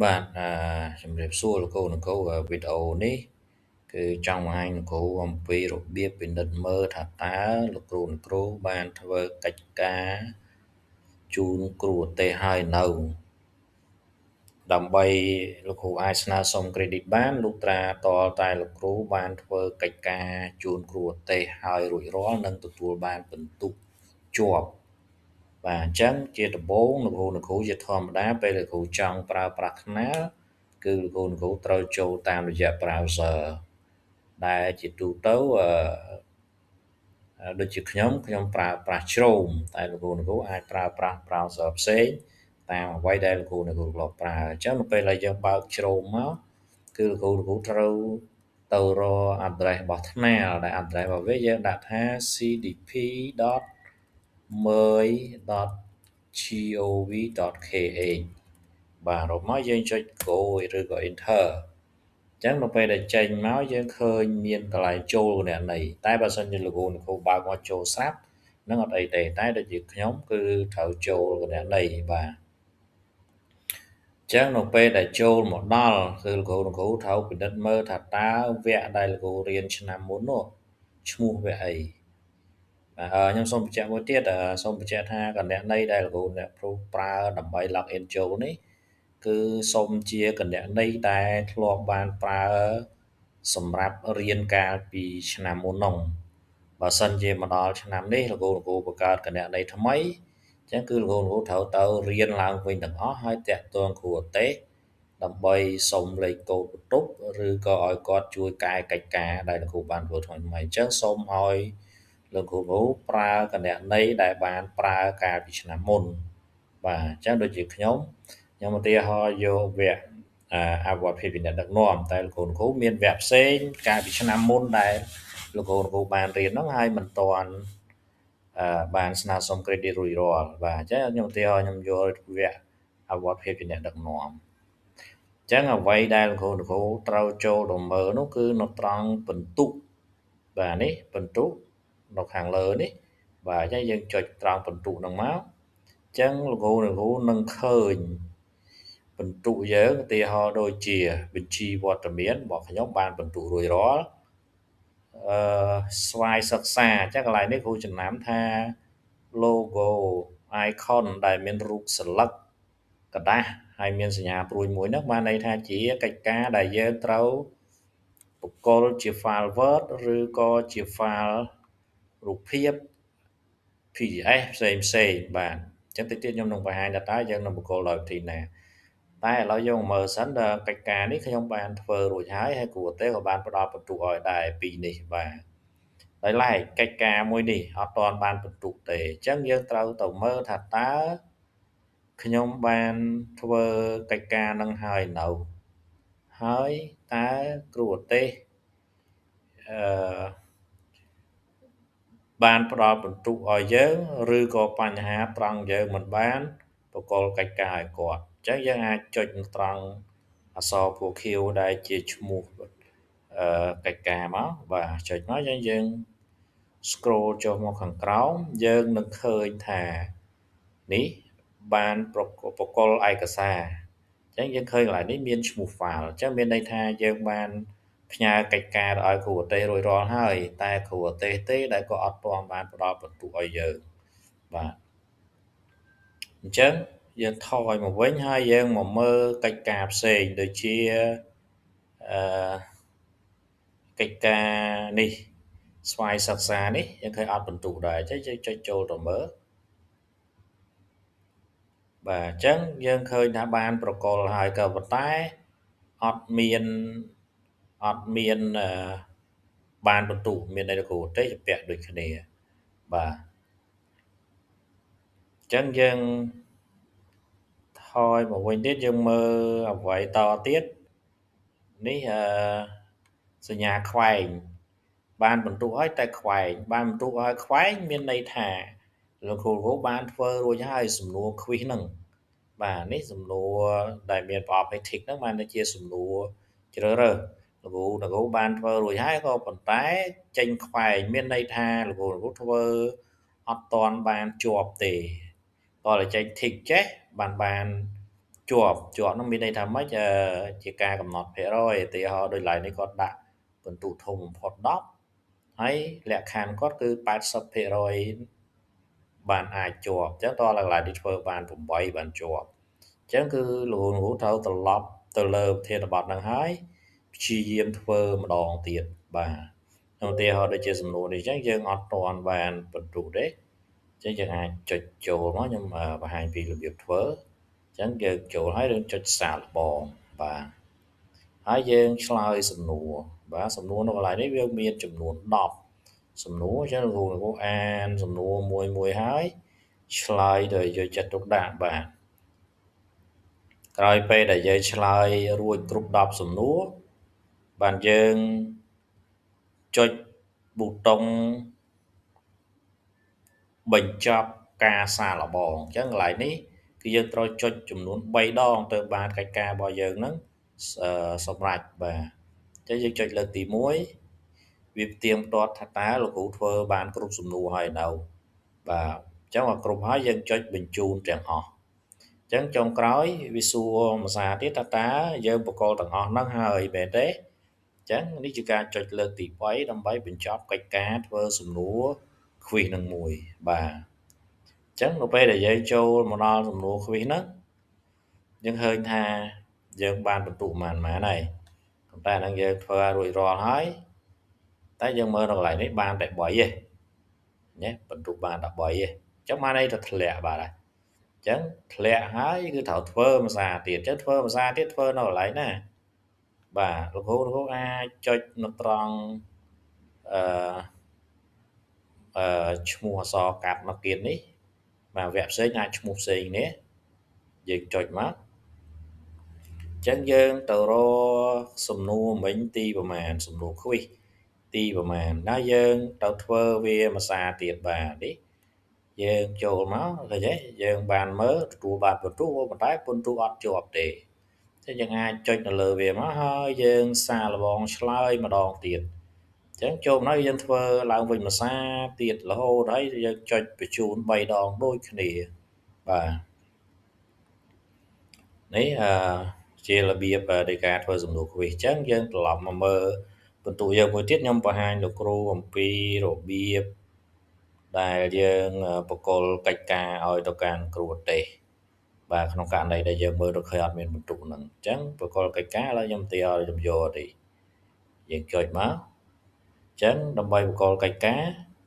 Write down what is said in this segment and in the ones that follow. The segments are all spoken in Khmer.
បាទជំរាបសួរលោកគ្រូនគរវីដេអូនេះគឺចង់បង្ហាញលោកគ្រូអំពីរបៀបពិនិត្យមើលថាតើលោកគ្រូបានធ្វើកិច្ចការជូនគ្រូឧទ្ទេសហើយនៅដើម្បីលោកគ្រូអាចស្នើសុំ credit បានលុះត្រាទាល់តែលោកគ្រូបានធ្វើកិច្ចការជូនគ្រូឧទ្ទេសហើយរួចរាល់និងទទួលបានពិន្ទុជាប់បាទអញ្ចឹងជាដំបូងលោកគ្រូជាធម្មតាពេលលោកគ្រូចង់ប្រើប្រាស់ថ្នាលគឺលោកគ្រូត្រូវចូលតាមរយៈ browser ដែលជាទូទៅដូចជាខ្ញុំប្រើប្រាស់ Chrome តែលោកគ្រូអាចប្រើប្រាស់ browser ផ្សេងតាមអ្វីដែលលោកគ្រូធ្លាប់ប្រើអញ្ចឹងនៅពេលដែលយើងបើក Chrome មកគឺលោកគ្រូត្រូវទៅរក address របស់ថ្នាលដែល address របស់វាយើងដាក់ថា cdp.mei.gov.kh បាទរកមកយើងចុច go ឬក៏ enter អញ្ចឹងនៅពេលដែលចេញមកយើងឃើញមានកន្លែងចូលគណនីតែបើសិនជាលោកគ្រូបើកមកចូលស្រាប់នឹងអត់អីទេតែដូចជាខ្ញុំគឺត្រូវចូលគណនីបាទចឹងនៅពេលដែលចូលមកដល់គឺលោកគ្រូត្រូវពិនិត្យមើលថាតើវគ្គដែលលោកគ្រូរៀនឆ្នាំមុននោះឈ្មោះវគ្គអីបាទខ្ញុំសូមបញ្ជាក់មួយទៀតសូមបញ្ជាក់ថាគណនីដែលលោកគ្រូប្រើដើម្បី login ចូលនេះគឺសូមជាគណនីដែលធ្លាប់បានប្រើសម្រាប់រៀនកាលពីឆ្នាំមុននោះបើសិនជាមកដល់ឆ្នាំនេះលោកគ្រូបង្កើតគណនីថ្មីអញ្ចឹងគឺលោកគ្រូត្រូវទៅរៀនឡើងវិញទាំងអស់ហើយតាក់ទងគ្រូឧទ្ទេសដើម្បីសុំលេខកូដបន្ទប់ឬក៏ឲ្យគាត់ជួយកែកិច្ចការដែលលោកគ្រូបានធ្វើថ្មីៗអញ្ចឹងសូមឲ្យលោកគ្រូប្រើគណនីដែលបានប្រើកាលពីឆ្នាំមុនបាទអញ្ចឹងដូចជាខ្ញុំឧទាហរណ៍យកវគ្គអវត្តភាពវិញ្ញាណដឹកនាំតែលោកគ្រូមានវគ្គផ្សេងកាលពីឆ្នាំមុនដែលលោកគ្រូបានរៀនហ្នឹងហើយមិនទាន់បានស្នើសុំ credit រួចរាល់បាទអញ្ចឹងខ្ញុំឧទាហរណ៍ខ្ញុំយកវគ្គអវត្តភាពជាអ្នកដឹកនាំអញ្ចឹងអ្វីដែលលោកគ្រូត្រូវចូលទៅមើលនោះគឺនៅត្រង់ពិន្ទុបាទនេះពិន្ទុនៅខាងលើនេះបាទអញ្ចឹងយើងចុចត្រង់ពិន្ទុហ្នឹងមកអញ្ចឹងលោកគ្រូនឹងឃើញពិន្ទុយើងឧទាហរណ៍ដូចជាបញ្ជីវត្តមានរបស់ខ្ញុំបានពិន្ទុរួចរាល់អឺស្វ័យសិក្សាអញ្ចឹងកន្លែងនេះគ្រូចំណាំថា logo icon ដែលមានរូបស្លឹកกระดาษហើយមានសញ្ញាព្រួយមួយហ្នឹងបានន័យថាជាកិច្ចការដែលយើងត្រូវបកគលជា file Word ឬក៏ជា file រូបភាព PDF ផ្សេងបាទអញ្ចឹងតិចទៀតខ្ញុំនឹងបង្ហាញថាតើយើងនឹងបកគលដោយវិធីណាតែឥឡូវយើងមើលសិនដល់កិច្ចការនេះខ្ញុំបានធ្វើរួចហើយគ្រូឧទ្ទេសក៏បានផ្ដល់ពិន្ទុឲ្យដែរពីនេះបាទដោយឡែកកិច្ចការមួយនេះអត់ទាន់បានពិន្ទុទេអញ្ចឹងយើងត្រូវទៅមើលថាតើខ្ញុំបានធ្វើកិច្ចការនឹងហើយនៅហើយតើគ្រូឧទ្ទេសអឺបានផ្ដល់ពិន្ទុឲ្យយើងឬក៏បញ្ហាត្រង់យើងមិនបានបកគលកិច្ចការឲ្យគាត់អញ្ចឹងយើងអាចចុចត្រង់អក្សរពណ៌ខៀវដែលជាឈ្មោះកិច្ចការមកបាទចុចមកយើង scroll ចុះមកខាងក្រោមយើងនឹងឃើញថានេះបានបកគលឯកសារអញ្ចឹងយើងឃើញកន្លែងនេះមានឈ្មោះ file អញ្ចឹងមានន័យថាយើងបានផ្ញើកិច្ចការឲ្យគ្រូឧទ្ទេសរួចរាល់ហើយតែគ្រូឧទ្ទេសទេដែលក៏អត់ទាន់បានផ្ដល់ពិន្ទុឲ្យយើងបាទអញ្ចឹងយើងថយមកវិញហើយយើងមកមើលកិច្ចការផ្សេងដូចជាអឺកិច្ចការនេះស្វ័យសិក្សានេះយើងឃើញអត់ពិន្ទុដែរអញ្ចឹងយើងចុចចូលទៅមើលបាទអញ្ចឹងយើងឃើញថាបានប្រកល់ហើយក៏ប៉ុន្តែអត់មានបានបន្ទុកមានន័យថាគ្រូឧទ្ទេសជាពាក់ដូចគ្នាបាទអញ្ចឹងយើងថយមកវិញទៀតយើងមើលអ្វីតទៀតនេះសញ្ញាខ្វែងបានបន្ទុកឲ្យតែខ្វែងបានបន្ទុកឲ្យខ្វែងមានន័យថាលោកគ្រូបានធ្វើរួចហើយសំណួរ quiz ហ្នឹងបាទនេះសំណួរដែលមានប្រអប់ ethics ហ្នឹងបានជាសំណួរជ្រើសរើសលោកគ្រូបានធ្វើរួចហើយក៏ប៉ុន្តែចេញខ្វែងមានន័យថាលោកគ្រូធ្វើអត់ទាន់បានជាប់ទេតោះតែចេញ tick ចេះបាន ជាប់នោះមានន័យថាម៉េចជាការកំណត់ភាគរយឧទាហរណ៍ដូចឡើយនេះគាត់ដាក់ពិន្ទុធំបំផុត10ហើយលក្ខខណ្ឌគាត់គឺ80%បានអាចជាប់អញ្ចឹងតើឡើយនេះធ្វើបាន8បានជាប់អញ្ចឹងគឺលោកគ្រូត្រូវត្រឡប់ទៅលើប្រធានបទហ្នឹងហើយព្យាយាមធ្វើម្ដងទៀតបាទឧទាហរណ៍ដូចជាសំណួរនេះអញ្ចឹងយើងអត់ទាន់បានបន្ទុទេអញ្ចឹងយើងអាចចុចចូលមកខ្ញុំបង្ហាញពីរបៀបធ្វើអញ្ចឹងយើងចូលហើយយើងចុចសាកល្បងបាទហើយយើងឆ្លើយសំណួរបាទសំណួរនៅកន្លែងនេះវាមានចំនួន10សំណួរអញ្ចឹងលោកគ្រូអានសំណួរមួយហើយឆ្លើយដោយយកចិត្តទុកដាក់បាទក្រោយពេលដែលយើងឆ្លើយរួចគ្រប់10សំណួរបានយើងចុចប៊ូតុងបញ្ចប់ការសាកល្បងអញ្ចឹងកន្លែងនេះគឺយើងត្រូវចុចចំនួន3ដងទៅបានកិច្ចការរបស់យើងហ្នឹងសម្រេចបាទអញ្ចឹងយើងចុចលើកទី1វាផ្ទៀងផ្ទាត់ថាតើលោកគ្រូធ្វើបានគ្រប់សំណួរហើយនៅបាទអញ្ចឹងមកគ្រប់ហើយយើងចុចបញ្ជូនទាំងអស់អញ្ចឹងចុងក្រោយវាសួរមួយសារទៀតថាតើយើងបកលទាំងអស់ហ្នឹងហើយមែនទេអញ្ចឹងនេះជាការចុចលើកទី3ដើម្បីបញ្ចប់កិច្ចការធ្វើសំណួរ quiz នឹងមួយបាទអញ្ចឹងនៅពេលដែលយើងចូលមកដល់សំណួរ quiz ហ្នឹងយើងឃើញថាយើងបានបន្ទុកប៉ុន្មានហើយប៉ុន្តែអាហ្នឹងយើងធ្វើឲ្យរួចរាល់ហើយតែយើងមើលនៅកន្លែងនេះបានតែ3ទេណាបន្ទុកបានតែ3ទេអញ្ចឹងបានន័យថាធ្លាក់បាទហើយអញ្ចឹងធ្លាក់ហើយគឺត្រូវធ្វើភាសាទៀតអញ្ចឹងធ្វើភាសាទៀតធ្វើនៅកន្លែងណាបាទលោកគ្រូអាចចុចនៅត្រង់ឈ្មោះអក្សរកាត់មកទៀតនេះបាទវគ្គផ្សេងអាចឈ្មោះផ្សេងនេះយើងចុចមកអញ្ចឹងយើងទៅរកសំណួរមិញទីប្រមាណសំណួរ quiz ទីប្រមាណណាយើងទៅធ្វើវាភាសាទៀតបាទនេះយើងចូលមកឃើញទេយើងបានមើលទទួលបានពិន្ទុប៉ុន្តែពិន្ទុអត់ជាប់ទេអញ្ចឹងយើងអាចចុចនៅលើវាមកហើយយើងសាកល្បងឆ្លើយម្ដងទៀតអញ្ចឹងចូលមកយើងធ្វើឡើងវិញភាសាទៀតរហូតហើយយើងចុចបញ្ជូន3ដងដូចគ្នាបាទនេះជារបៀបនៃការធ្វើសំណួរ quiz អញ្ចឹងយើងត្រឡប់មកមើលបន្ទុកយើងមួយទៀតខ្ញុំបង្ហាញលោកគ្រូអំពីរបៀបដែលយើងបកលកិច្ចការឲ្យទៅកាន់គ្រូទេសបាទក្នុងករណីដែលយើងមើលទៅឃើញអត់មានបន្ទុកហ្នឹងអញ្ចឹងបកលកិច្ចការឥឡូវខ្ញុំទីឲ្យខ្ញុំយកទេយើងចុចមកអញ្ចឹងដើម្បីបកលកិច្ចការ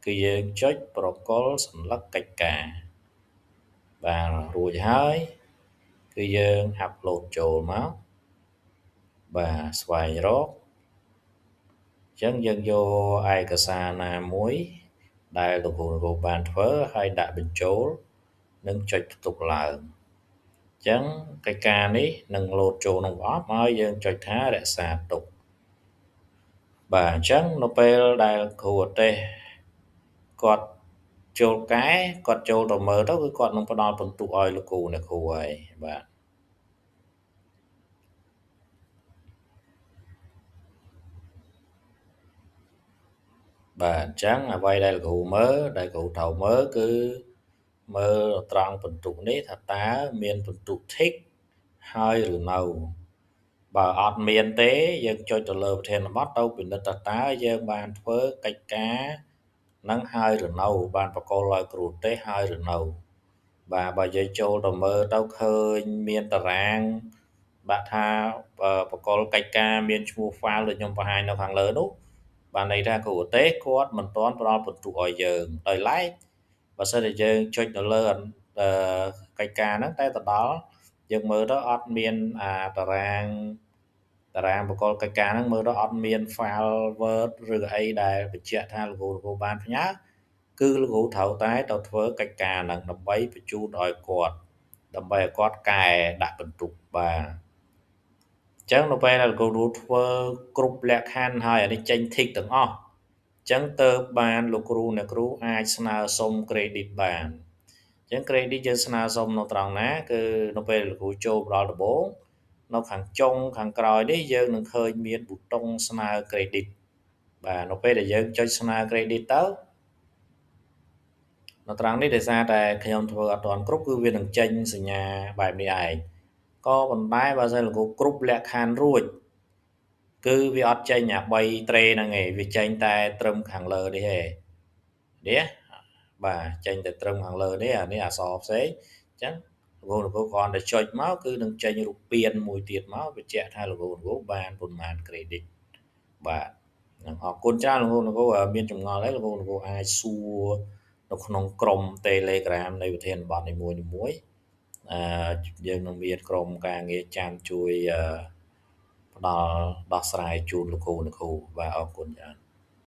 គឺយើងចុចប្រកល់សញ្ញាកិច្ចការបាទរួចហើយគឺយើង upload ចូលមកបាទស្វែងរកអញ្ចឹងយើងយកឯកសារណាមួយដែលលោកគ្រូបានធ្វើហើយដាក់បញ្ចូលនិងចុចផ្ទុកឡើងអញ្ចឹងកិច្ចការនេះនឹងលោតចូលក្នុងប្រអប់ហើយយើងចុចថារក្សាទុកបាទអញ្ចឹងនៅពេលដែលគ្រូឧទ្ទេសគាត់ចូលកែគាត់ចូលទៅមើលទៅគឺគាត់នឹងផ្ដល់ពិន្ទុឲ្យលោកគ្រូអ្នកគ្រូហើយបាទបាទអញ្ចឹងអ្វីដែលលោកគ្រូមើលដែលគ្រូត្រូវមើលគឺមើលត្រង់ពិន្ទុនេះថាតើមានពិន្ទុ tick ហើយឬនៅបើអត់មានទេយើងចុចទៅលើប្រធានបទទៅពិនិត្យថាតើយើងបានធ្វើកិច្ចការនឹងហើយឬនៅបានបកលឲ្យគ្រូទេសហើយឬនៅបាទបើយើងចូលទៅមើលទៅឃើញមានតារាងដាក់ថាបកលកិច្ចការមានឈ្មោះ file ដូចខ្ញុំបង្ហាញនៅខាងលើនោះបានន័យថាគ្រូទេសគាត់មិនទាន់ផ្ដល់ពិន្ទុឲ្យយើងដោយឡែកបើសិនជាយើងចុចនៅលើកិច្ចការហ្នឹងតែទៅដល់យើងមើលទៅអត់មានតារាងបកលកិច្ចការហ្នឹងមើលទៅអត់មាន file Word ឬអីដែលបញ្ជាក់ថាលោកគ្រូបានផ្ញើគឺលោកគ្រូត្រូវតែទៅធ្វើកិច្ចការហ្នឹងដើម្បីបញ្ជូនឲ្យគាត់ដើម្បីឲ្យគាត់កែដាក់ពិន្ទុបាទអញ្ចឹងនៅពេលដែលលោកគ្រូធ្វើគ្រប់លក្ខខណ្ឌហើយអានេះចេញ tick ទាំងអស់អញ្ចឹងទៅបានលោកគ្រូអ្នកគ្រូអាចស្នើសុំ credit បានអញ្ចឹង credit យើងស្នើសុំនៅត្រង់ណាគឺនៅពេលលោកគ្រូចូលដល់ដំបូងនៅខាងចុងខាងក្រោយនេះយើងនឹងឃើញមានប៊ូតុងស្នើ credit បាទនៅពេលដែលយើងចុចស្នើ credit ទៅនៅត្រង់នេះដោយសារតែខ្ញុំធ្វើអត់ទាន់គ្រប់គឺវានឹងចេញសញ្ញាបែបនេះឯង ក៏ប៉ុន្តែបើសិនលោកគ្រូគ្រប់លក្ខខណ្ឌរួចគឺវាអត់ចេញអា3 tray ហ្នឹងឯងវាចេញតែត្រឹមខាងលើនេះឯងនេះបាទចេញតែត្រឹមខាងលើនេះអានេះអក្សរផ្សេងអញ្ចឹងលោកគ្រូគ្រាន់តែចុចមកគឺនឹងចេញរូបពានមួយទៀតមកបញ្ជាក់ថាលោកគ្រូបានប៉ុន្មាន credit បាទនឹងអរគុណច្រើនលោកគ្រូមានចម្ងល់អីលោកគ្រូអាចសួរនៅក្នុងក្រុម Telegram នៃវិធានបទនីមួយៗយើងនឹងមានក្រុមការងារចាំជួយផ្ដល់ដោះស្រាយជូនលោកគ្រូបាទអរគុណច្រើន